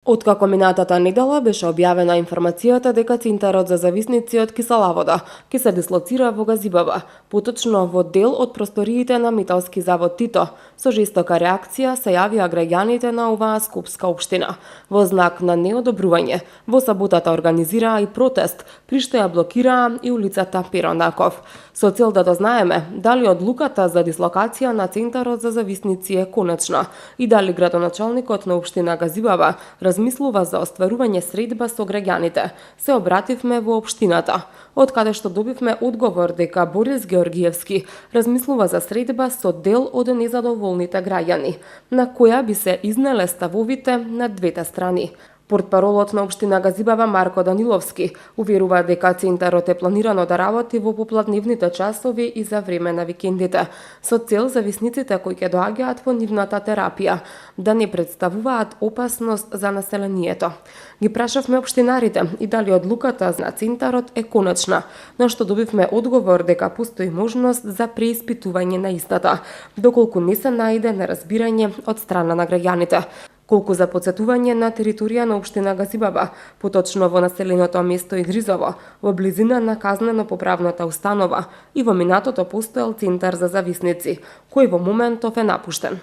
Откако минатата недела беше објавена информацијата дека Центарот за зависници од кисела вода ќе се дислоцира во Газибаба, поточно во дел од просториите на Металски завод Тито, со жестока реакција се јавија граѓаните на оваа скопска општина. Во знак на неодобрување, во саботата организираа и протест, при што ја блокираа и улицата Перо Наков, со цел да дознаеме дали одлуката за дислокација на Центарот за зависници е конечна и дали градоначалникот на општина Газибаба размислува за остварување средба со граѓаните. Се обративме во општината, од каде што добивме одговор дека Борис Георгиевски размислува за средба со дел од незадоволните граѓани, на која би се изнеле ставовите на двете страни. Портпаролот на општина Газибаба Марко Даниловски уверува дека Центарот е планирано да работи во попладневните часови и за време на викендите, со цел зависниците кои ќе доаѓаат во нивната терапија да не представуваат опасност за населението. Ги прашавме општинарите и дали одлуката на Центарот е конечна, на што добивме одговор дека постои можност за преиспитување на истата, доколку не се најде неразбирање од страна на граѓаните. Колку за потсетување на територија на општина Газибаба, поточно во населеното место Идризово, во близина на казнено-поправната установа и во минатото постоел Центар за зависници, кој во моментов е напуштен.